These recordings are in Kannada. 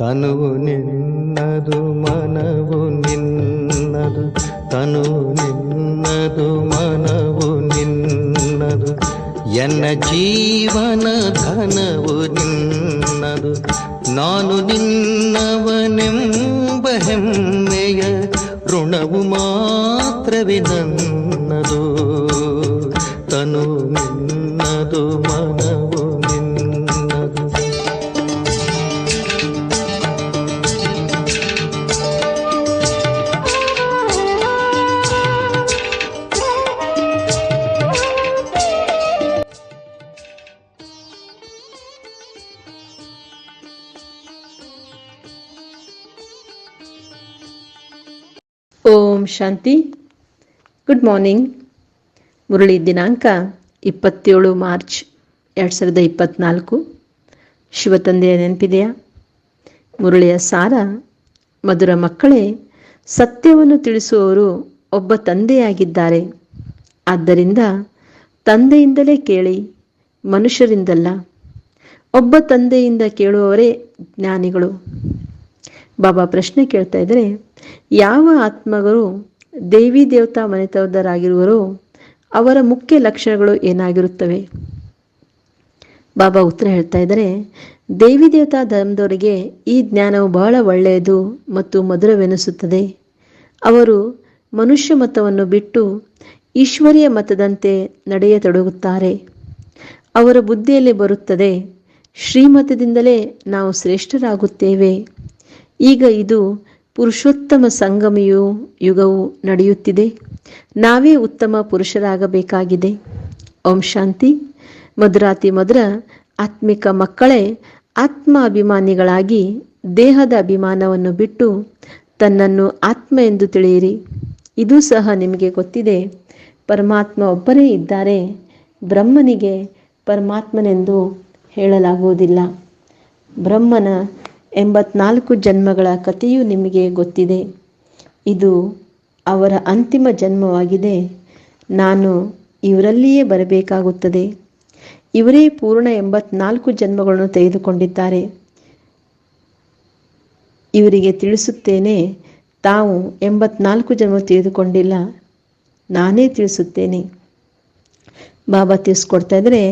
ತನುವು ನಿನ್ನದು ಮನವು ನಿನ್ನದು, ತನುವು ನಿನ್ನದು ಮನವು ನಿನ್ನದು, ಎನ್ನ ಜೀವನ ಧನವು ನಿನ್ನದು. ನಾನು ನಿನ್ನವನೆಂಬ ಹೆಮ್ಮೆಯ ಋಣವು ಮಾತ್ರವೇ ನನ್ನದು. ತನು ನಿನ್ನದು ಮನವು ನಿನ್ನದು. ಓಂ ಶಾಂತಿ. Good morning. ಮುರಳಿ ದಿನಾಂಕ 27 ಮಾರ್ಚ್ 2024. ಶಿವತಂದೆಯ ನೆನಪಿದೆಯಾ? ಮುರಳಿಯ ಸಾರ: ಮಧುರ ಮಕ್ಕಳೇ, ಸತ್ಯವನ್ನು ತಿಳಿಸುವವರು ಒಬ್ಬ ತಂದೆಯಾಗಿದ್ದಾರೆ. ಆದ್ದರಿಂದ ತಂದೆಯಿಂದಲೇ ಕೇಳಿ, ಮನುಷ್ಯರಿಂದಲ್ಲ. ಒಬ್ಬ ತಂದೆಯಿಂದ ಕೇಳುವವರೇ ಜ್ಞಾನಿಗಳು. ಬಾಬಾ ಪ್ರಶ್ನೆ ಕೇಳ್ತಾ ಇದ್ದಾರೆ, ಯಾವ ಆತ್ಮಗಳು ದೇವಿ ದೇವತಾ ಮನೆತವದರಾಗಿರುವರೋ ಅವರ ಮುಖ್ಯ ಲಕ್ಷಣಗಳು ಏನಾಗಿರುತ್ತವೆ? ಬಾಬಾ ಉತ್ತರ ಹೇಳ್ತಾ ಇದ್ದಾರೆ, ದೇವಿ ದೇವತಾ ಧರ್ಮದವರಿಗೆ ಈ ಜ್ಞಾನವು ಬಹಳ ಒಳ್ಳೆಯದು ಮತ್ತು ಮಧುರವೆನಿಸುತ್ತದೆ. ಅವರು ಮನುಷ್ಯ ಮತವನ್ನು ಬಿಟ್ಟು ಈಶ್ವರಿಯ ಮತದಂತೆ ನಡೆಯತೊಡಗುತ್ತಾರೆ. ಅವರ ಬುದ್ಧಿಯಲ್ಲಿ ಬರುತ್ತದೆ, ಶ್ರೀಮತದಿಂದಲೇ ನಾವು ಶ್ರೇಷ್ಠರಾಗುತ್ತೇವೆ. ಈಗ ಇದು ಪುರುಷೋತ್ತಮ ಸಂಗಮಿಯು ಯುಗವು ನಡೆಯುತ್ತಿದೆ. ನಾವೇ ಉತ್ತಮ ಪುರುಷರಾಗಬೇಕಾಗಿದೆ. ಓಂ ಶಾಂತಿ. ಮಧುರಾತಿ ಮಧುರ ಆತ್ಮಿಕ ಮಕ್ಕಳೇ, ಆತ್ಮ ಅಭಿಮಾನಿಗಳಾಗಿ ದೇಹದ ಅಭಿಮಾನವನ್ನು ಬಿಟ್ಟು ತನ್ನನ್ನು ಆತ್ಮ ಎಂದು ತಿಳಿಯಿರಿ. ಇದು ಸಹ ನಿಮಗೆ ಗೊತ್ತಿದೆ, ಪರಮಾತ್ಮ ಒಬ್ಬರೇ ಇದ್ದಾರೆ. ಬ್ರಹ್ಮನಿಗೆ ಪರಮಾತ್ಮನೆಂದು ಹೇಳಲಾಗುವುದಿಲ್ಲ. ಬ್ರಹ್ಮನ 84 ಜನ್ಮಗಳ ಕಥೆಯೂ ನಿಮಗೆ ಗೊತ್ತಿದೆ. ಇದು ಅವರ ಅಂತಿಮ ಜನ್ಮವಾಗಿದೆ. ನಾನು ಇವರಲ್ಲಿಯೇ ಬರಬೇಕಾಗುತ್ತದೆ. ಇವರೇ ಪೂರ್ಣ 84 ಜನ್ಮಗಳನ್ನು ತೆಗೆದುಕೊಂಡಿದ್ದಾರೆ. ಇವರಿಗೆ ತಿಳಿಸುತ್ತೇನೆ, ತಾವು 84 ಜನ್ಮ ತೆಗೆದುಕೊಂಡಿಲ್ಲ, ನಾನೇ ತಿಳಿಸುತ್ತೇನೆ. ಬಾಬಾ ತಿಳಿಸ್ಕೊಡ್ತಾ ಇದ್ದಾರೆ,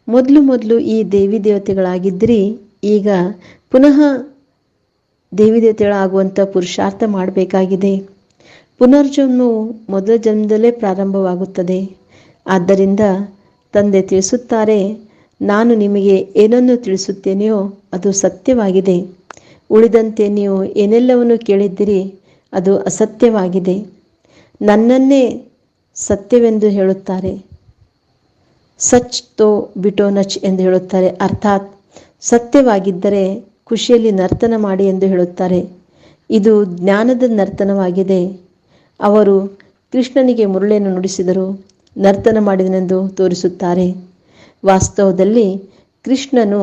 ಮೊದಲು ಈ ದೇವಿ ದೇವತೆಗಳಾಗಿದ್ದರೆ ಈಗ ಪುನಃ ದೇವಿ ದೇವತೆಗಳಾಗುವಂಥ ಪುರುಷಾರ್ಥ ಮಾಡಬೇಕಾಗಿದೆ. ಪುನರ್ಜನ್ಮವು ಮೊದಲ ಜನ್ಮದಲ್ಲೇ ಪ್ರಾರಂಭವಾಗುತ್ತದೆ. ಆದ್ದರಿಂದ ತಂದೆ ತಿಳಿಸುತ್ತಾರೆ, ನಾನು ನಿಮಗೆ ಏನನ್ನು ತಿಳಿಸುತ್ತೇನೆಯೋ ಅದು ಸತ್ಯವಾಗಿದೆ. ಉಳಿದಂತೆ ನೀವು ಏನೆಲ್ಲವನ್ನು ಕೇಳಿದ್ದೀರಿ ಅದು ಅಸತ್ಯವಾಗಿದೆ. ನನ್ನನ್ನೇ ಸತ್ಯವೆಂದು ಹೇಳುತ್ತಾರೆ. ಸಚ್ ತೋ ಬಿಟೋ ನಚ್ ಎಂದು ಹೇಳುತ್ತಾರೆ. ಅರ್ಥಾತ್ ಸತ್ಯವಾಗಿದ್ದರೆ ಖುಷಿಯಲ್ಲಿ ನರ್ತನ ಮಾಡಿ ಎಂದು ಹೇಳುತ್ತಾರೆ. ಇದು ಜ್ಞಾನದ ನರ್ತನವಾಗಿದೆ. ಅವರು ಕೃಷ್ಣನಿಗೆ ಮುರಳಿಯನ್ನು ನುಡಿಸಿದರು, ನರ್ತನ ಮಾಡಿದನೆಂದು ತೋರಿಸುತ್ತಾರೆ. ವಾಸ್ತವದಲ್ಲಿ ಕೃಷ್ಣನು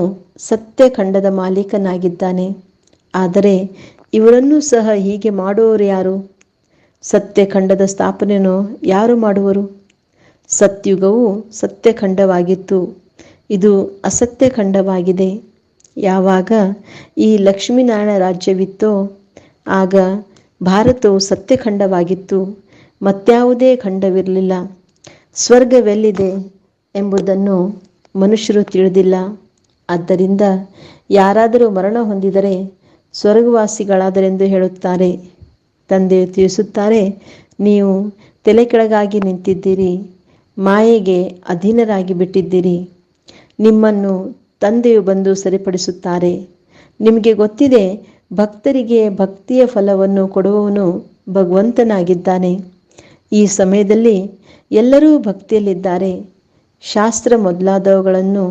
ಸತ್ಯಖಂಡದ ಮಾಲೀಕನಾಗಿದ್ದಾನೆ. ಆದರೆ ಇವರನ್ನೂ ಸಹ ಹೀಗೆ ಮಾಡುವವರು ಯಾರು? ಸತ್ಯಖಂಡದ ಸ್ಥಾಪನೆಯನ್ನು ಯಾರು ಮಾಡುವರು? ಸತ್ಯುಗವು ಸತ್ಯಖಂಡವಾಗಿತ್ತು. ಇದು ಅಸತ್ಯಖಂಡವಾಗಿದೆ. ಯಾವಾಗ ಈ ಲಕ್ಷ್ಮೀನಾರಾಯಣ ರಾಜ್ಯವಿತ್ತೋ ಆಗ ಭಾರತವು ಸತ್ಯಖಂಡವಾಗಿತ್ತು. ಮತ್ಯಾವುದೇ ಖಂಡವಿರಲಿಲ್ಲ. ಸ್ವರ್ಗವೆಲ್ಲಿದೆ ಎಂಬುದನ್ನು ಮನುಷ್ಯರು ತಿಳಿದಿಲ್ಲ. ಆದ್ದರಿಂದ ಯಾರಾದರೂ ಮರಣ ಹೊಂದಿದರೆ ಸ್ವರ್ಗವಾಸಿಗಳಾದರೆಂದು ಹೇಳುತ್ತಾರೆ. ತಂದೆಯು ತಿಳಿಸುತ್ತಾರೆ, ನೀವು ತಲೆ ಕೆಳಗಾಗಿ ನಿಂತಿದ್ದೀರಿ, ಮಾಯೆಗೆ ಅಧೀನರಾಗಿ ಬಿಟ್ಟಿದ್ದೀರಿ. ನಿಮ್ಮನ್ನು ತಂದೆಯು ಬಂದು ಸರಿಪಡಿಸುತ್ತಾರೆ. ನಿಮಗೆ ಗೊತ್ತಿದೆ, ಭಕ್ತರಿಗೆ ಭಕ್ತಿಯ ಫಲವನ್ನು ಕೊಡುವವನು ಭಗವಂತನಾಗಿದ್ದಾನೆ. ಈ ಸಮಯದಲ್ಲಿ ಎಲ್ಲರೂ ಭಕ್ತಿಯಲ್ಲಿದ್ದಾರೆ. ಶಾಸ್ತ್ರ ಮೊದಲಾದವುಗಳನ್ನು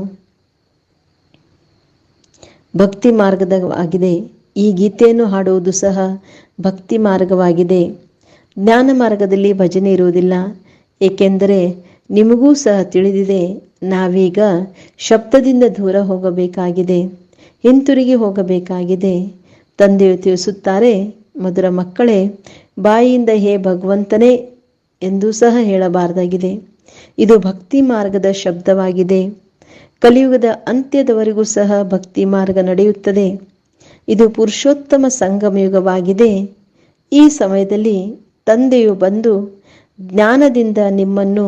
ಭಕ್ತಿ ಮಾರ್ಗವಾಗಿದೆ. ಈ ಗೀತೆಯನ್ನು ಹಾಡುವುದು ಸಹ ಭಕ್ತಿ ಮಾರ್ಗವಾಗಿದೆ. ಜ್ಞಾನ ಮಾರ್ಗದಲ್ಲಿ ಭಜನೆ ಇರುವುದಿಲ್ಲ. ಏಕೆಂದರೆ ನಿಮಗೂ ಸಹ ತಿಳಿದಿದೆ, ನಾವೀಗ ಶಬ್ದದಿಂದ ದೂರ ಹೋಗಬೇಕಾಗಿದೆ, ಹಿಂತಿರುಗಿ ಹೋಗಬೇಕಾಗಿದೆ. ತಂದೆಯು ತಿಳಿಸುತ್ತಾರೆ, ಮಧುರ ಮಕ್ಕಳೇ, ಬಾಯಿಯಿಂದ ಹೇ ಭಗವಂತನೇ ಎಂದೂ ಸಹ ಹೇಳಬಾರದಾಗಿದೆ. ಇದು ಭಕ್ತಿ ಮಾರ್ಗದ ಶಬ್ದವಾಗಿದೆ. ಕಲಿಯುಗದ ಅಂತ್ಯದವರೆಗೂ ಸಹ ಭಕ್ತಿ ಮಾರ್ಗ ನಡೆಯುತ್ತದೆ. ಇದು ಪುರುಷೋತ್ತಮ ಸಂಗಮಯುಗವಾಗಿದೆ. ಈ ಸಮಯದಲ್ಲಿ ತಂದೆಯು ಬಂದು ಜ್ಞಾನದಿಂದ ನಿಮ್ಮನ್ನು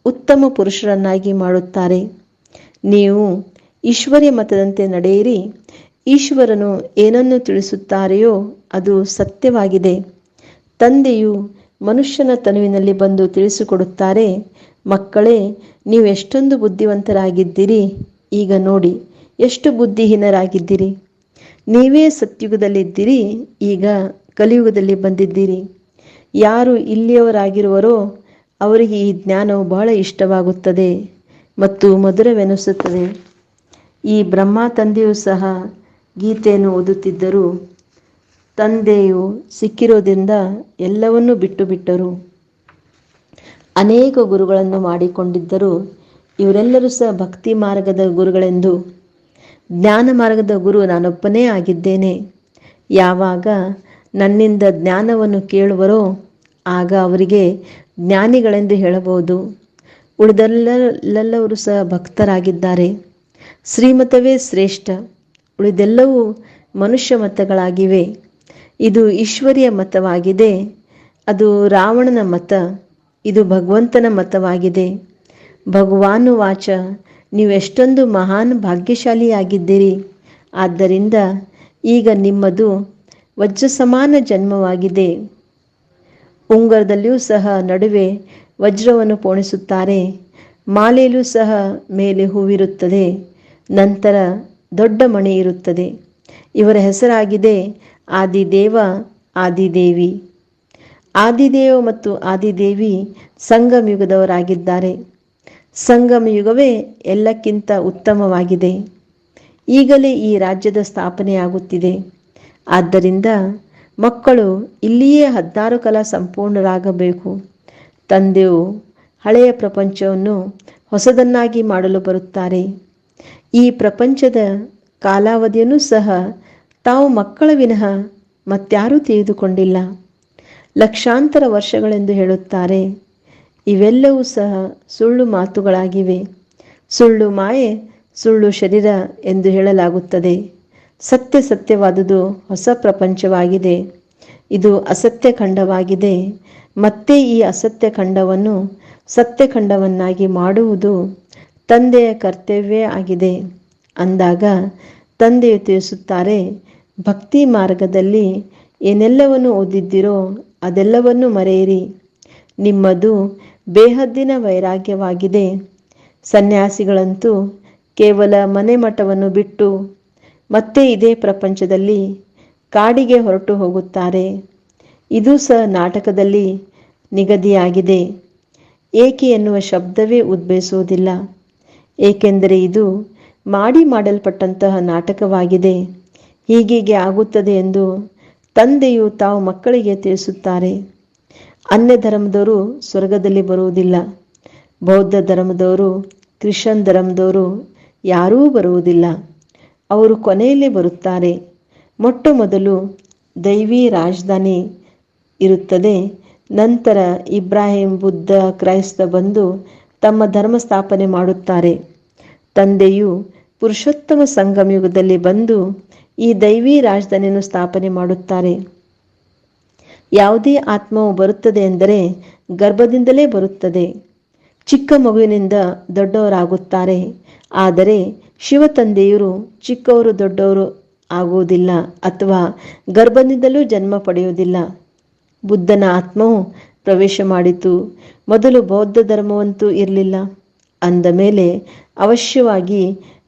ಉತ್ತಮ ಪುರುಷರನ್ನಾಗಿ ಮಾಡುತ್ತಾರೆ. ನೀವು ಈಶ್ವರ್ಯ ಮತದಂತೆ ನಡೆಯಿರಿ. ಈಶ್ವರನು ಏನನ್ನು ತಿಳಿಸುತ್ತಾರೆಯೋ ಅದು ಸತ್ಯವಾಗಿದೆ. ತಂದೆಯು ಮನುಷ್ಯನ ತನುವಿನಲ್ಲಿ ಬಂದು ತಿಳಿಸಿಕೊಡುತ್ತಾರೆ, ಮಕ್ಕಳೇ, ನೀವು ಎಷ್ಟೊಂದು ಬುದ್ಧಿವಂತರಾಗಿದ್ದೀರಿ. ಈಗ ನೋಡಿ ಎಷ್ಟು ಬುದ್ಧಿಹೀನರಾಗಿದ್ದೀರಿ. ನೀವೇ ಸತ್ಯುಗದಲ್ಲಿದ್ದೀರಿ, ಈಗ ಕಲಿಯುಗದಲ್ಲಿ ಬಂದಿದ್ದೀರಿ. ಯಾರು ಇಲ್ಲಿಯವರಾಗಿರುವರೋ ಅವರಿಗೆ ಈ ಜ್ಞಾನವು ಬಹಳ ಇಷ್ಟವಾಗುತ್ತದೆ ಮತ್ತು ಮಧುರವೆನಿಸುತ್ತದೆ. ಈ ಬ್ರಹ್ಮ ತಂದೆಯೂ ಸಹ ಗೀತೆಯನ್ನು ಓದುತ್ತಿದ್ದರು. ತಂದೆಯು ಸಿಕ್ಕಿರೋದ್ರಿಂದ ಎಲ್ಲವನ್ನೂ ಬಿಟ್ಟರು. ಅನೇಕ ಗುರುಗಳನ್ನು ಮಾಡಿಕೊಂಡಿದ್ದರು. ಇವರೆಲ್ಲರೂ ಸಹ ಭಕ್ತಿ ಮಾರ್ಗದ ಗುರುಗಳೆಂದು. ಜ್ಞಾನ ಮಾರ್ಗದ ಗುರು ನಾನೊಬ್ಬನೇ ಆಗಿದ್ದೇನೆ. ಯಾವಾಗ ನನ್ನಿಂದ ಜ್ಞಾನವನ್ನು ಕೇಳುವರೋ ಆಗ ಅವರಿಗೆ ಜ್ಞಾನಿಗಳೆಂದು ಹೇಳಬಹುದು. ಉಳಿದೆಲ್ಲರೂ ಸಹ ಭಕ್ತರಾಗಿದ್ದಾರೆ. ಶ್ರೀಮತವೇ ಶ್ರೇಷ್ಠ, ಉಳಿದೆಲ್ಲವೂ ಮನುಷ್ಯ ಮತಗಳಾಗಿವೆ. ಇದು ಈಶ್ವರ್ಯ ಮತವಾಗಿದೆ, ಅದು ರಾವಣನ ಮತ, ಇದು ಭಗವಂತನ ಮತವಾಗಿದೆ. ಭಗವಾನು ವಾಚ, ನೀವು ಎಷ್ಟೊಂದು ಮಹಾನ್ ಭಾಗ್ಯಶಾಲಿಯಾಗಿದ್ದೀರಿ. ಆದ್ದರಿಂದ ಈಗ ನಿಮ್ಮದು ವಜ್ರ ಸಮಾನ ಜನ್ಮವಾಗಿದೆ. ಉಂಗುರದಲ್ಲಿಯೂ ಸಹ ನಡುವೆ ವಜ್ರವನ್ನು ಪೋಣಿಸುತ್ತಾರೆ. ಮಾಲೆಯಲ್ಲೂ ಸಹ ಮೇಲೆ ಹೂವಿರುತ್ತದೆ, ನಂತರ ದೊಡ್ಡ ಮಣಿ ಇರುತ್ತದೆ. ಇವರ ಹೆಸರಾಗಿದೆ ಆದಿದೇವ, ಆದಿದೇವಿ. ಆದಿದೇವ ಮತ್ತು ಆದಿದೇವಿ ಸಂಗಮಯುಗದವರಾಗಿದ್ದಾರೆ. ಸಂಗಮಯುಗವೇ ಎಲ್ಲಕ್ಕಿಂತ ಉತ್ತಮವಾಗಿದೆ. ಈಗಲೇ ಈ ರಾಜ್ಯದ ಸ್ಥಾಪನೆಯಾಗುತ್ತಿದೆ. ಆದ್ದರಿಂದ ಮಕ್ಕಳು ಇಲ್ಲಿಯೇ 16 ಕಾಲ ಸಂಪೂರ್ಣರಾಗಬೇಕು. ತಂದೆಯು ಹಳೆಯ ಪ್ರಪಂಚವನ್ನು ಹೊಸದನ್ನಾಗಿ ಮಾಡಲು ಬರುತ್ತಾರೆ. ಈ ಪ್ರಪಂಚದ ಕಾಲಾವಧಿಯನ್ನು ಸಹ ತಾವು ಮಕ್ಕಳ ವಿನಃ ಮತ್ಯಾರೂ ತಿಳಿದುಕೊಂಡಿಲ್ಲ. ಲಕ್ಷಾಂತರ ವರ್ಷಗಳೆಂದು ಹೇಳುತ್ತಾರೆ. ಇವೆಲ್ಲವೂ ಸಹ ಸುಳ್ಳು ಮಾತುಗಳಾಗಿವೆ. ಸುಳ್ಳು ಮಾಯೆ, ಸುಳ್ಳು ಶರೀರ ಎಂದು ಹೇಳಲಾಗುತ್ತದೆ. ಸತ್ಯವಾದುದು ಹೊಸ ಪ್ರಪಂಚವಾಗಿದೆ. ಇದು ಅಸತ್ಯ ಖಂಡವಾಗಿದೆ. ಮತ್ತೆ ಈ ಅಸತ್ಯ ಖಂಡವನ್ನು ಸತ್ಯಖಂಡವನ್ನಾಗಿ ಮಾಡುವುದು ತಂದೆಯ ಕರ್ತವ್ಯ ಆಗಿದೆ. ಅಂದಾಗ ತಂದೆಯು ತಿಳಿಸುತ್ತಾರೆ, ಭಕ್ತಿ ಮಾರ್ಗದಲ್ಲಿ ಏನೆಲ್ಲವನ್ನು ಓದಿದ್ದೀರೋ ಅದೆಲ್ಲವನ್ನು ಮರೆಯಿರಿ. ನಿಮ್ಮದು ಬೇಹದ್ದಿನ ವೈರಾಗ್ಯವಾಗಿದೆ. ಸನ್ಯಾಸಿಗಳಂತೂ ಕೇವಲ ಮನೆ ಮಠವನ್ನು ಬಿಟ್ಟು ಮತ್ತೆ ಇದೇ ಪ್ರಪಂಚದಲ್ಲಿ ಕಾಡಿಗೆ ಹೊರಟು ಹೋಗುತ್ತಾರೆ. ಇದು ಸಹ ನಾಟಕದಲ್ಲಿ ನಿಗದಿಯಾಗಿದೆ. ಏಕೆ ಎನ್ನುವ ಶಬ್ದವೇ ಉದ್ಭವಿಸುವುದಿಲ್ಲ, ಏಕೆಂದರೆ ಇದು ಮಾಡಲ್ಪಟ್ಟಂತಹ ನಾಟಕವಾಗಿದೆ. ಹೀಗೆ ಆಗುತ್ತದೆ ಎಂದು ತಂದೆಯು ತಾವು ಮಕ್ಕಳಿಗೆ ತಿಳಿಸುತ್ತಾರೆ. ಅನ್ಯ ಧರ್ಮದವರು ಸ್ವರ್ಗದಲ್ಲಿ ಬರುವುದಿಲ್ಲ. ಬೌದ್ಧ ಧರ್ಮದವರು, ಕ್ರಿಶ್ಚಿಯನ್ ಧರ್ಮದವರು ಯಾರೂ ಬರುವುದಿಲ್ಲ. ಅವರು ಕೊನೆಯಲ್ಲಿ ಬರುತ್ತಾರೆ. ಮೊಟ್ಟ ಮೊದಲು ದೈವಿ ರಾಜಧಾನಿ ಇರುತ್ತದೆ. ನಂತರ ಇಬ್ರಾಹಿಂ, ಬುದ್ಧ, ಕ್ರೈಸ್ತ ಬಂದು ತಮ್ಮ ಧರ್ಮ ಸ್ಥಾಪನೆ ಮಾಡುತ್ತಾರೆ. ತಂದೆಯು ಪುರುಷೋತ್ತಮ ಸಂಗಮಯುಗದಲ್ಲಿ ಬಂದು ಈ ದೈವಿ ರಾಜಧಾನಿಯನ್ನು ಸ್ಥಾಪನೆ ಮಾಡುತ್ತಾರೆ. ಯಾವುದೇ ಆತ್ಮವು ಬರುತ್ತದೆ ಎಂದರೆ ಗರ್ಭದಿಂದಲೇ ಬರುತ್ತದೆ. ಚಿಕ್ಕ ಮಗುವಿನಿಂದ ದೊಡ್ಡವರಾಗುತ್ತಾರೆ. ಆದರೆ ಶಿವ ತಂದೆಯರು ಚಿಕ್ಕವರು ದೊಡ್ಡವರು ಆಗುವುದಿಲ್ಲ ಅಥವಾ ಗರ್ಭದಿಂದಲೂ ಜನ್ಮ ಪಡೆಯುವುದಿಲ್ಲ. ಬುದ್ಧನ ಆತ್ಮವು ಪ್ರವೇಶ ಮಾಡಿತು. ಮೊದಲು ಬೌದ್ಧ ಧರ್ಮವಂತೂ ಇರಲಿಲ್ಲ. ಅಂದ ಮೇಲೆ ಅವಶ್ಯವಾಗಿ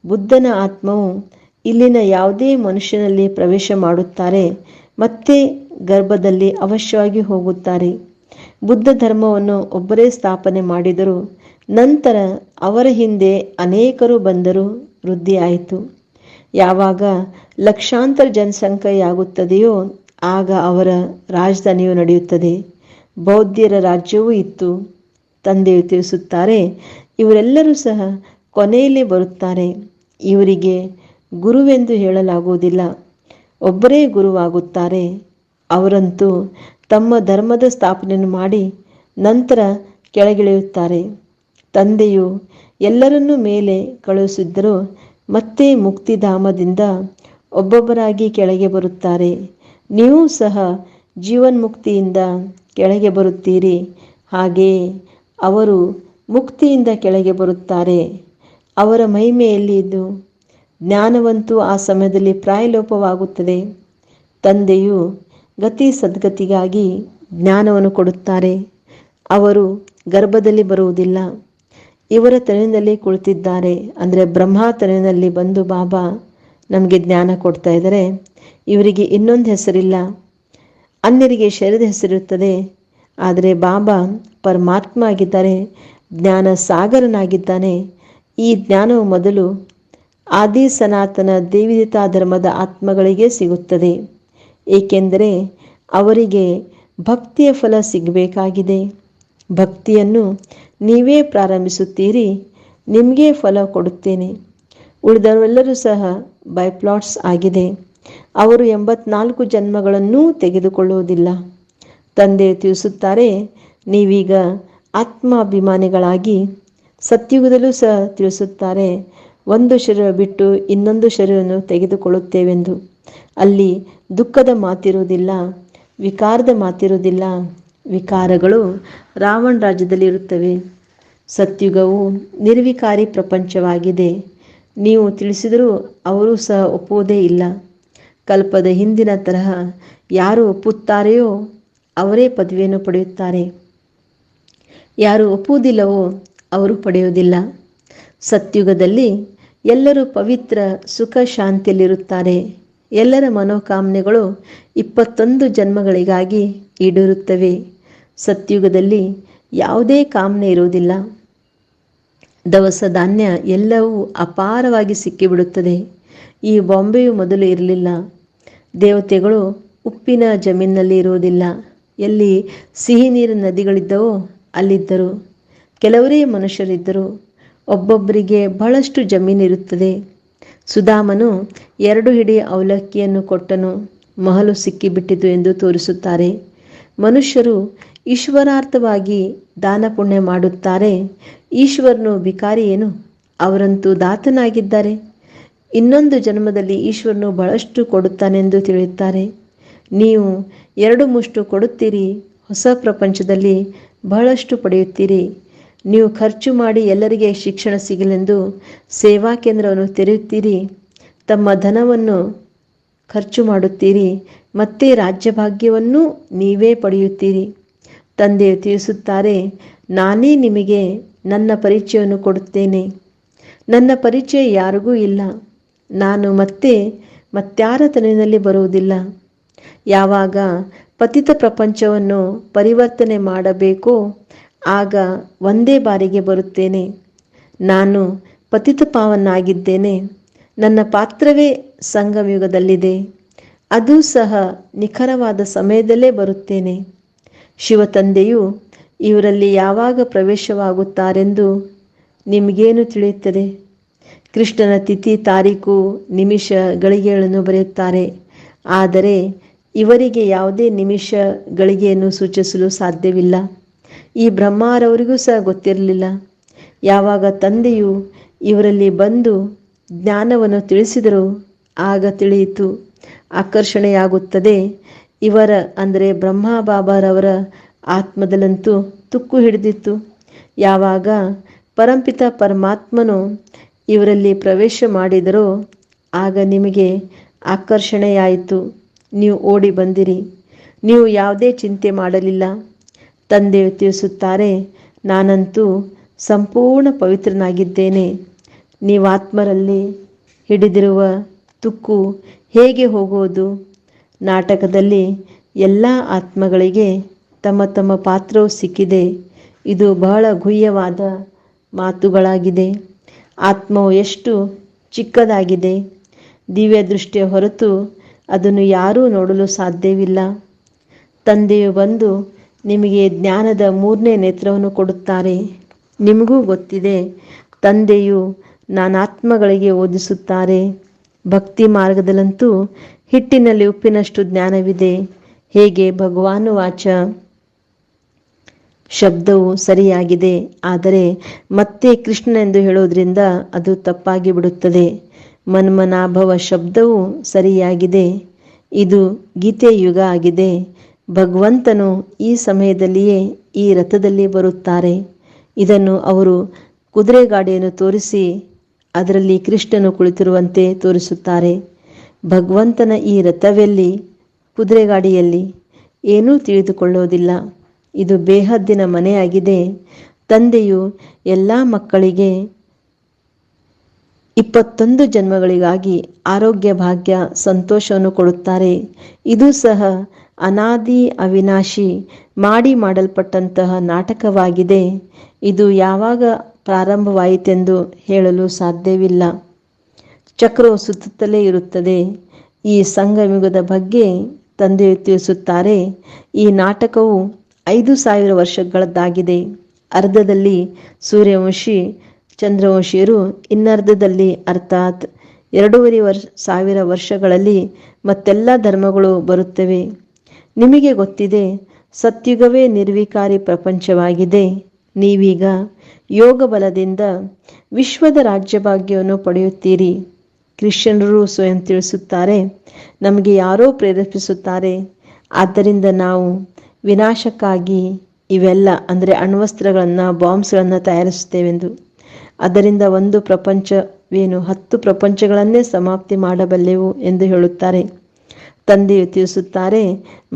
ಬುದ್ಧನ ಆತ್ಮವು ಇಲ್ಲಿನ ಯಾವುದೇ ಮನುಷ್ಯನಲ್ಲಿ ಪ್ರವೇಶ ಮಾಡುತ್ತಾರೆ, ಮತ್ತೆ ಗರ್ಭದಲ್ಲಿ ಅವಶ್ಯವಾಗಿ ಹೋಗುತ್ತಾರೆ. ಬುದ್ಧ ಧರ್ಮವನ್ನು ಒಬ್ಬರೇ ಸ್ಥಾಪನೆ ಮಾಡಿದರು. ನಂತರ ಅವರ ಹಿಂದೆ ಅನೇಕರು ಬಂದರು, ವೃದ್ಧಿಯಾಯಿತು. ಯಾವಾಗ ಲಕ್ಷಾಂತರ ಜನಸಂಖ್ಯೆಯಾಗುತ್ತದೆಯೋ ಆಗ ಅವರ ರಾಜಧಾನಿಯು ನಡೆಯುತ್ತದೆ. ಬೌದ್ಧರ ರಾಜ್ಯವೂ ಇತ್ತು. ತಂದೆಯು ತಿಳಿಸುತ್ತಾರೆ, ಇವರೆಲ್ಲರೂ ಸಹ ಕೊನೆಯಲ್ಲಿ ಬರುತ್ತಾರೆ. ಇವರಿಗೆ ಗುರುವೆಂದು ಹೇಳಲಾಗುವುದಿಲ್ಲ, ಒಬ್ಬರೇ ಗುರುವಾಗುತ್ತಾರೆ. ಅವರಂತೂ ತಮ್ಮ ಧರ್ಮದ ಸ್ಥಾಪನೆಯನ್ನು ಮಾಡಿ ನಂತರ ಕೆಳಗಿಳಿಯುತ್ತಾರೆ. ತಂದೆಯು ಎಲ್ಲರನ್ನೂ ಮೇಲೆ ಕಳುಹಿಸಿದ್ದರೂ ಮತ್ತೆ ಮುಕ್ತಿಧಾಮದಿಂದ ಒಬ್ಬೊಬ್ಬರಾಗಿ ಕೆಳಗೆ ಬರುತ್ತಾರೆ. ನೀವು ಸಹ ಜೀವನ್ಮುಕ್ತಿಯಿಂದ ಕೆಳಗೆ ಬರುತ್ತೀರಿ. ಹಾಗೆಯೇ ಅವರು ಮುಕ್ತಿಯಿಂದ ಕೆಳಗೆ ಬರುತ್ತಾರೆ. ಅವರ ಮಹಿಮೆಯಲ್ಲಿ ಇದು ಜ್ಞಾನವಂತೂ ಆ ಸಮಯದಲ್ಲಿ ಪ್ರಾಯಲೋಪವಾಗುತ್ತದೆ. ತಂದೆಯು ಗತಿ ಸದ್ಗತಿಗಾಗಿ ಜ್ಞಾನವನ್ನು ಕೊಡುತ್ತಾರೆ. ಅವರು ಗರ್ಭದಲ್ಲಿ ಬರುವುದಿಲ್ಲ. ಇವರ ತಲೆಯಲ್ಲಿ ಕುಳಿತಿದ್ದಾರೆ. ಅಂದರೆ ಬ್ರಹ್ಮ ತಲೆಯಲ್ಲಿ ಬಂದು ಬಾಬಾ ನಮಗೆ ಜ್ಞಾನ ಕೊಡ್ತಾ ಇದ್ದಾರೆ. ಇವರಿಗೆ ಇನ್ನೊಂದು ಹೆಸರಿಲ್ಲ. ಅನ್ಯರಿಗೆ ಶರೀರದ ಹೆಸರಿರುತ್ತದೆ, ಆದರೆ ಬಾಬಾ ಪರಮಾತ್ಮ ಆಗಿದ್ದಾರೆ, ಜ್ಞಾನ ಸಾಗರನಾಗಿದ್ದಾನೆ. ಈ ಜ್ಞಾನವು ಮೊದಲು ಆದಿ ಸನಾತನ ದೇವಿತಾ ಧರ್ಮದ ಆತ್ಮಗಳಿಗೆ ಸಿಗುತ್ತದೆ. ಏಕೆಂದರೆ ಅವರಿಗೆ ಭಕ್ತಿಯ ಫಲ ಸಿಗಬೇಕಾಗಿದೆ. ಭಕ್ತಿಯನ್ನು ನೀವೇ ಪ್ರಾರಂಭಿಸುತ್ತೀರಿ, ನಿಮಗೆ ಫಲ ಕೊಡುತ್ತೇನೆ. ಉಳಿದವರೆಲ್ಲರೂ ಸಹ ಬೈಪ್ಲಾಟ್ಸ್ ಆಗಿದೆ. ಅವರು 84 ಜನ್ಮಗಳನ್ನೂ ತೆಗೆದುಕೊಳ್ಳುವುದಿಲ್ಲ. ತಂದೆ ತಿಳಿಸುತ್ತಾರೆ, ನೀವೀಗ ಆತ್ಮಾಭಿಮಾನಿಗಳಾಗಿ ಸತ್ಯುಗದಲ್ಲೂ ಸಹ ತಿಳಿಸುತ್ತಾರೆ, ಒಂದು ಶರೀರ ಬಿಟ್ಟು ಇನ್ನೊಂದು ಶರೀರವನ್ನು ತೆಗೆದುಕೊಳ್ಳುತ್ತೇವೆಂದು. ಅಲ್ಲಿ ದುಃಖದ ಮಾತಿರುವುದಿಲ್ಲ, ವಿಕಾರದ ಮಾತಿರುವುದಿಲ್ಲ. ವಿಕಾರಗಳು ರಾವಣ ರಾಜ್ಯದಲ್ಲಿ ಇರುತ್ತವೆ. ಸತ್ಯುಗವು ನಿರ್ವಿಕಾರಿ ಪ್ರಪಂಚವಾಗಿದೆ. ನೀವು ತಿಳಿಸಿದರೂ ಅವರು ಸಹ ಒಪ್ಪುವುದೇ ಇಲ್ಲ. ಕಲ್ಪದ ಹಿಂದಿನ ತರಹ ಯಾರು ಒಪ್ಪುತ್ತಾರೆಯೋ ಅವರೇ ಪದವಿಯನ್ನು ಪಡೆಯುತ್ತಾರೆ. ಯಾರು ಒಪ್ಪುವುದಿಲ್ಲವೋ ಅವರು ಪಡೆಯುವುದಿಲ್ಲ. ಸತ್ಯುಗದಲ್ಲಿ ಎಲ್ಲರೂ ಪವಿತ್ರ ಸುಖ ಶಾಂತಿಯಲ್ಲಿರುತ್ತಾರೆ. ಎಲ್ಲರ ಮನೋಕಾಮನೆಗಳು 21 ಜನ್ಮಗಳಿಗಾಗಿ ಈಡೇರುತ್ತವೆ. ಸತ್ಯುಗದಲ್ಲಿ ಯಾವುದೇ ಕಾಮನೆ ಇರುವುದಿಲ್ಲ. ದವಸ ಧಾನ್ಯ ಎಲ್ಲವೂ ಅಪಾರವಾಗಿ ಸಿಕ್ಕಿಬಿಡುತ್ತದೆ. ಈ ಬಾಂಬೆಯು ಮೊದಲು ಇರಲಿಲ್ಲ. ದೇವತೆಗಳು ಉಪ್ಪಿನ ಜಮೀನಿನಲ್ಲಿ ಇರುವುದಿಲ್ಲ. ಎಲ್ಲಿ ಸಿಹಿ ನೀರಿನ ನದಿಗಳಿದ್ದವೋ ಅಲ್ಲಿದ್ದರು. ಕೆಲವರೇ ಮನುಷ್ಯರಿದ್ದರು. ಒಬ್ಬೊಬ್ಬರಿಗೆ ಬಹಳಷ್ಟು ಜಮೀನಿರುತ್ತದೆ. ಸುಧಾಮನು 2 ಹಿಡಿ ಅವಲಕ್ಕಿಯನ್ನು ಕೊಟ್ಟನು, ಮಹಲು ಸಿಕ್ಕಿಬಿಟ್ಟಿತು ಎಂದು ತೋರಿಸುತ್ತಾರೆ. ಮನುಷ್ಯರು ಈಶ್ವರಾರ್ಥವಾಗಿ ದಾನ ಪುಣ್ಯ ಮಾಡುತ್ತಾರೆ. ಈಶ್ವರನು ಭಿಕಾರಿ ಏನು? ಅವರಂತೂ ದಾತನಾಗಿದ್ದಾರೆ. ಇನ್ನೊಂದು ಜನ್ಮದಲ್ಲಿ ಈಶ್ವರನು ಬಹಳಷ್ಟು ಕೊಡುತ್ತಾನೆಂದು ತಿಳಿಯುತ್ತಾರೆ. ನೀವು 2 ಮುಷ್ಟು ಕೊಡುತ್ತೀರಿ, ಹೊಸ ಪ್ರಪಂಚದಲ್ಲಿ ಬಹಳಷ್ಟು ಪಡೆಯುತ್ತೀರಿ. ನೀವು ಖರ್ಚು ಮಾಡಿ ಎಲ್ಲರಿಗೆ ಶಿಕ್ಷಣ ಸಿಗಲೆಂದು ಸೇವಾ ಕೇಂದ್ರವನ್ನು ತೆರೆಯುತ್ತೀರಿ. ತಮ್ಮ ಧನವನ್ನು ಖರ್ಚು ಮಾಡುತ್ತೀರಿ. ಮತ್ತೆ ರಾಜ್ಯಭಾಗ್ಯವನ್ನೂ ನೀವೇ ಪಡೆಯುತ್ತೀರಿ. ತಂದೆಯು ತಿಳಿಸುತ್ತಾರೆ, ನಾನೇ ನಿಮಗೆ ನನ್ನ ಪರಿಚಯವನ್ನು ಕೊಡುತ್ತೇನೆ. ನನ್ನ ಪರಿಚಯ ಯಾರಿಗೂ ಇಲ್ಲ. ನಾನು ಮತ್ಯಾರ ತಲೆಯಲ್ಲಿ ಬರುವುದಿಲ್ಲ. ಯಾವಾಗ ಪತಿತ ಪ್ರಪಂಚವನ್ನು ಪರಿವರ್ತನೆ ಮಾಡಬೇಕೋ ಆಗ ಒಂದೇ ಬಾರಿಗೆ ಬರುತ್ತೇನೆ. ನಾನು ಪತಿತ ಪಾವನಾಗಿದ್ದೇನೆ. ನನ್ನ ಪಾತ್ರವೇ ಸಂಗಮಯುಗದಲ್ಲಿದೆ. ಅದು ಸಹ ನಿಖರವಾದ ಸಮಯದಲ್ಲೇ ಬರುತ್ತೇನೆ. ಶಿವತಂದೆಯು ಇವರಲ್ಲಿ ಯಾವಾಗ ಪ್ರವೇಶವಾಗುತ್ತಾರೆಂದು ನಿಮಗೇನು ತಿಳಿಯುತ್ತದೆ? ಕೃಷ್ಣನ ತಿಥಿ, ತಾರೀಕು, ನಿಮಿಷ, ಗಳಿಗೆಗಳನ್ನು ಬರೆಯುತ್ತಾರೆ. ಆದರೆ ಇವರಿಗೆ ಯಾವುದೇ ನಿಮಿಷ ಗಳಿಗೆಯನ್ನು ಸೂಚಿಸಲು ಸಾಧ್ಯವಿಲ್ಲ. ಈ ಬ್ರಹ್ಮಾರವರಿಗೂ ಸಹ ಗೊತ್ತಿರಲಿಲ್ಲ. ಯಾವಾಗ ತಂದೆಯು ಇವರಲ್ಲಿ ಬಂದು ಜ್ಞಾನವನ್ನು ತಿಳಿಸಿದರು ಆಗ ತಿಳಿಯಿತು. ಆಕರ್ಷಣೆಯಾಗುತ್ತದೆ. ಇವರ ಅಂದರೆ ಬ್ರಹ್ಮ ಬಾಬಾರವರ ಆತ್ಮದಲ್ಲಂತೂ ತುಕ್ಕು ಹಿಡಿದಿತ್ತು. ಯಾವಾಗ ಪರಂಪಿತ ಪರಮಾತ್ಮನು ಇವರಲ್ಲಿ ಪ್ರವೇಶ ಮಾಡಿದರೋ ಆಗ ನಿಮಗೆ ಆಕರ್ಷಣೆಯಾಯಿತು. ನೀವು ಓಡಿ ಬಂದಿರಿ. ನೀವು ಯಾವುದೇ ಚಿಂತೆ ಮಾಡಲಿಲ್ಲ. ತಂದೆಯು ತಿಳಿಸುತ್ತಾರೆ, ನಾನಂತೂ ಸಂಪೂರ್ಣ ಪವಿತ್ರನಾಗಿದ್ದೇನೆ. ನೀವಾತ್ಮರಲ್ಲಿ ಹಿಡಿದಿರುವ ತುಕ್ಕು ಹೇಗೆ ಹೋಗುವುದು? ನಾಟಕದಲ್ಲಿ ಎಲ್ಲ ಆತ್ಮಗಳಿಗೆ ತಮ್ಮ ತಮ್ಮ ಪಾತ್ರವು ಸಿಕ್ಕಿದೆ. ಇದು ಬಹಳ ಗುಹ್ಯವಾದ ಮಾತುಗಳಾಗಿದೆ. ಆತ್ಮವು ಎಷ್ಟು ಚಿಕ್ಕದಾಗಿದೆ. ದಿವ್ಯ ದೃಷ್ಟಿಯ ಹೊರತು ಅದನ್ನು ಯಾರೂ ನೋಡಲು ಸಾಧ್ಯವಿಲ್ಲ. ತಂದೆಯು ಬಂದು ನಿಮಗೆ ಜ್ಞಾನದ 3ನೇ ನೇತ್ರವನ್ನು ಕೊಡುತ್ತಾರೆ. ನಿಮಗೂ ಗೊತ್ತಿದೆ, ತಂದೆಯು ನಾನಾತ್ಮಗಳಿಗೆ ಓದಿಸುತ್ತಾರೆ. ಭಕ್ತಿ ಮಾರ್ಗದಲ್ಲಂತೂ ಹಿಟ್ಟಿನಲ್ಲಿ ಉಪ್ಪಿನಷ್ಟು ಜ್ಞಾನವಿದೆ. ಹೇಗೆ ಭಗವಾನು ವಾಚ ಶಬ್ದವು ಸರಿಯಾಗಿದೆ, ಆದರೆ ಮತ್ತೆ ಕೃಷ್ಣನೆಂದು ಹೇಳೋದ್ರಿಂದ ಅದು ತಪ್ಪಾಗಿ ಬಿಡುತ್ತದೆ. ಮನ್ಮನಾಭವ ಶಬ್ದವು ಸರಿಯಾಗಿದೆ. ಇದು ಗೀತೆ ಯುಗ ಆಗಿದೆ. ಭಗವಂತನು ಈ ಸಮಯದಲ್ಲಿಯೇ ಈ ರಥದಲ್ಲಿ ಬರುತ್ತಾರೆ. ಇದನ್ನು ಅವರು ಕುದುರೆ ಗಾಡಿಯನ್ನು ತೋರಿಸಿ ಅದರಲ್ಲಿ ಕೃಷ್ಣನು ಕುಳಿತಿರುವಂತೆ ತೋರಿಸುತ್ತಾರೆ. ಭಗವಂತನ ಈ ರಥವೆಲ್ಲಿ, ಕುದುರೆ ಗಾಡಿಯಲ್ಲಿ ಏನೂ ತಿಳಿದುಕೊಳ್ಳೋದಿಲ್ಲ. ಇದು ಬೇಹದ್ದಿನ ಮನೆಯಾಗಿದೆ. ತಂದೆಯು ಎಲ್ಲ ಮಕ್ಕಳಿಗೆ 21 ಜನ್ಮಗಳಿಗಾಗಿ ಆರೋಗ್ಯ, ಭಾಗ್ಯ, ಸಂತೋಷವನ್ನು ಕೊಡುತ್ತಾರೆ. ಇದು ಸಹ ಅನಾದಿ ಅವಿನಾಶಿ ಮಾಡಲ್ಪಟ್ಟಂತಹ ನಾಟಕವಾಗಿದೆ. ಇದು ಯಾವಾಗ ಪ್ರಾರಂಭವಾಯಿತೆಂದು ಹೇಳಲು ಸಾಧ್ಯವಿಲ್ಲ. ಚಕ್ರವು ಸುತ್ತುತ್ತಲೇ ಇರುತ್ತದೆ. ಈ ಸಂಗಮಯುಗದ ಬಗ್ಗೆ ತಂದೆಯು ತಿಳಿಸುತ್ತಾರೆ. ಈ ನಾಟಕವು 5000 ವರ್ಷಗಳದ್ದಾಗಿದೆ. ಅರ್ಧದಲ್ಲಿ ಸೂರ್ಯವಂಶಿ, ಚಂದ್ರವಂಶಿಯರು, ಇನ್ನರ್ಧದಲ್ಲಿ ಅರ್ಥಾತ್ 2500 ವರ್ಷಗಳಲ್ಲಿ ಮತ್ತೆಲ್ಲ ಧರ್ಮಗಳು ಬರುತ್ತವೆ. ನಿಮಗೆ ಗೊತ್ತಿದೆ, ಸತ್ಯುಗವೇ ನಿರ್ವಿಕಾರಿ ಪ್ರಪಂಚವಾಗಿದೆ. ನೀವೀಗ ಯೋಗ ಬಲದಿಂದ ವಿಶ್ವದ ರಾಜ್ಯಭಾಗ್ಯವನ್ನು ಪಡೆಯುತ್ತೀರಿ. ಕ್ರಿಶ್ಚಿಯನರು ಸ್ವಯಂ ತಿಳಿಸುತ್ತಾರೆ, ನಮಗೆ ಯಾರೋ ಪ್ರೇರೇಪಿಸುತ್ತಾರೆ. ಆದ್ದರಿಂದ ನಾವು ವಿನಾಶಕ್ಕಾಗಿ ಇವೆಲ್ಲ ಅಂದರೆ ಅಣ್ವಸ್ತ್ರಗಳನ್ನು, ಬಾಂಬ್ಸ್ಗಳನ್ನು ತಯಾರಿಸುತ್ತೇವೆಂದು. ಅದರಿಂದ ಒಂದು ಪ್ರಪಂಚವೇನು 10 ಪ್ರಪಂಚಗಳನ್ನೇ ಸಮಾಪ್ತಿ ಮಾಡಬಲ್ಲೆವು ಎಂದು ಹೇಳುತ್ತಾರೆ. ತಂದೆಯು ತಿಳಿಸುತ್ತಾರೆ,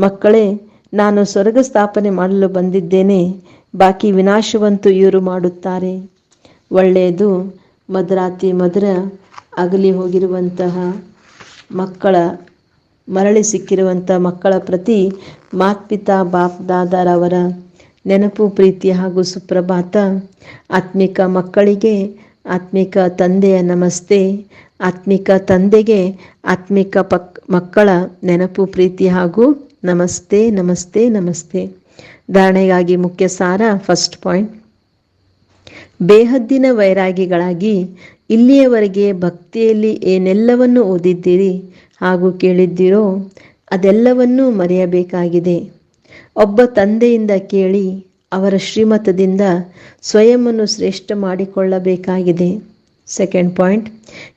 ಮಕ್ಕಳೇ, ನಾನು ಸ್ವರ್ಗ ಸ್ಥಾಪನೆ ಮಾಡಲು ಬಂದಿದ್ದೇನೆ. ಬಾಕಿ ವಿನಾಶವಂತೂ ಇವರು ಮಾಡುತ್ತಾರೆ. ಒಳ್ಳೆಯದು. ಮಧುರಾತಿ ಮಧುರ ಅಗಲಿ ಹೋಗಿರುವಂತಹ ಮಕ್ಕಳ, ಮರಳಿ ಸಿಕ್ಕಿರುವಂಥ ಮಕ್ಕಳ ಪ್ರತಿ ಮಾತ್ಪಿತಾ ಬಾಪ್ ದಾದಾರವರ ನೆನಪು, ಪ್ರೀತಿ ಹಾಗೂ ಸುಪ್ರಭಾತ. ಆತ್ಮಿಕ ಮಕ್ಕಳಿಗೆ ಆತ್ಮಿಕ ತಂದೆಯ ನಮಸ್ತೆ. ಆತ್ಮಿಕ ತಂದೆಗೆ ಆತ್ಮಿಕ ಮಕ್ಕಳ ನೆನಪು, ಪ್ರೀತಿ ಹಾಗೂ ನಮಸ್ತೆ ನಮಸ್ತೆ ನಮಸ್ತೆ. ಧಾರಣೆಗಾಗಿ ಮುಖ್ಯ ಸಾರ. ಫಸ್ಟ್ ಪಾಯಿಂಟ್, ಬೇಹದ್ದಿನ ವೈರಾಗಿಗಳಾಗಿ ಇಲ್ಲಿಯವರೆಗೆ ಭಕ್ತಿಯಲ್ಲಿ ಏನೆಲ್ಲವನ್ನು ಓದಿದ್ದೀರಿ ಹಾಗೂ ಕೇಳಿದ್ದೀರೋ ಅದೆಲ್ಲವನ್ನೂ ಮರೆಯಬೇಕಾಗಿದೆ. ಒಬ್ಬ ತಂದೆಯಿಂದ ಕೇಳಿ ಅವರ ಶ್ರೀಮತದಿಂದ ಸ್ವಯಂವನ್ನು ಶ್ರೇಷ್ಠ ಮಾಡಿಕೊಳ್ಳಬೇಕಾಗಿದೆ. ಸೆಕೆಂಡ್ ಪಾಯಿಂಟ್,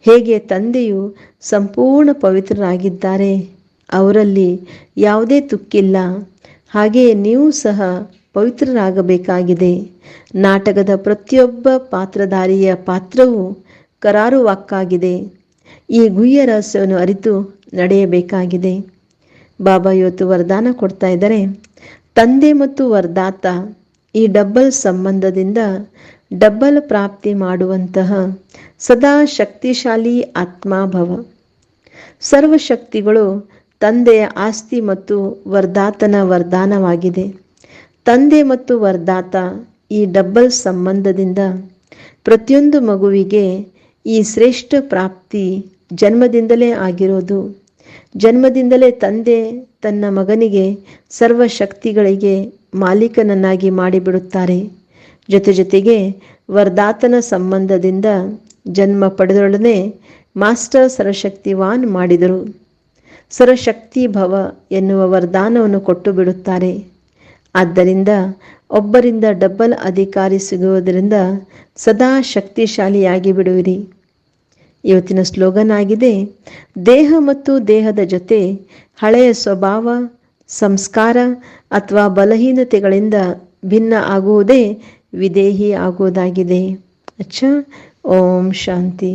ಹೇಗೆ ತಂದೆಯು ಸಂಪೂರ್ಣ ಪವಿತ್ರರಾಗಿದ್ದಾರೆ, ಅವರಲ್ಲಿ ಯಾವುದೇ ತುಕ್ಕಿಲ್ಲ, ಹಾಗೆಯೇ ನೀವು ಸಹ ಪವಿತ್ರರಾಗಬೇಕಾಗಿದೆ. ನಾಟಕದ ಪ್ರತಿಯೊಬ್ಬ ಪಾತ್ರಧಾರಿಯ ಪಾತ್ರವು ಕರಾರುವಾಕ್ಕಾಗಿದೆ. ಈ ಗುಹ್ಯ ರಹಸ್ಯವನ್ನು ಅರಿತು ನಡೆಯಬೇಕಾಗಿದೆ. ಬಾಬಾ ಇವತ್ತು ವರದಾನ ಕೊಡ್ತಾ ಇದ್ದಾರೆ. ತಂದೆ ಮತ್ತು ವರದಾತ ಈ ಡಬಲ್ ಸಂಬಂಧದಿಂದ ಡಬಲ್ ಪ್ರಾಪ್ತಿ ಮಾಡುವಂತಹ ಸದಾ ಶಕ್ತಿಶಾಲಿ ಆತ್ಮಾಭವ. ಸರ್ವಶಕ್ತಿಗಳು ತಂದೆಯ ಆಸ್ತಿ ಮತ್ತು ವರದಾತನ ವರದಾನವಾಗಿದೆ. ತಂದೆ ಮತ್ತು ವರದಾತ ಈ ಡಬಲ್ ಸಂಬಂಧದಿಂದ ಪ್ರತಿಯೊಂದು ಮಗುವಿಗೆ ಈ ಶ್ರೇಷ್ಠ ಪ್ರಾಪ್ತಿ ಜನ್ಮದಿಂದಲೇ ಆಗಿರೋದು. ಜನ್ಮದಿಂದಲೇ ತಂದೆ ತನ್ನ ಮಗನಿಗೆ ಸರ್ವಶಕ್ತಿಗಳಿಗೆ ಮಾಲೀಕನನ್ನಾಗಿ ಮಾಡಿಬಿಡುತ್ತಾರೆ. ಜೊತೆಗೆ ವರದಾತನ ಸಂಬಂಧದಿಂದ ಜನ್ಮ ಪಡೆದೊಡನೆ ಮಾಸ್ಟರ್ ಸರ್ವಶಕ್ತಿವಾನ್ ಮಾಡಿದರು. ಸರ್ವಶಕ್ತಿ ಭವ ಎನ್ನುವ ವರದಾನವನ್ನು ಕೊಟ್ಟು ಬಿಡುತ್ತಾರೆ. ಆದ್ದರಿಂದ ಒಬ್ಬರಿಂದ ಡಬಲ್ ಅಧಿಕಾರಿ ಸಿಗುವುದರಿಂದ ಸದಾ ಶಕ್ತಿಶಾಲಿಯಾಗಿ ಬಿಡುವಿರಿ. ಇವತ್ತಿನ ಸ್ಲೋಗನ್ ಆಗಿದೆ, ದೇಹ ಮತ್ತು ದೇಹದ ಜೊತೆ ಹಳೆಯ ಸ್ವಭಾವ, ಸಂಸ್ಕಾರ ಅಥವಾ ಬಲಹೀನತೆಗಳಿಂದ ಭಿನ್ನ ಆಗುವುದೇ ವಿದೇಹಿ ಆಗುವುದಾಗಿದೆ. ಓಂ ಶಾಂತಿ.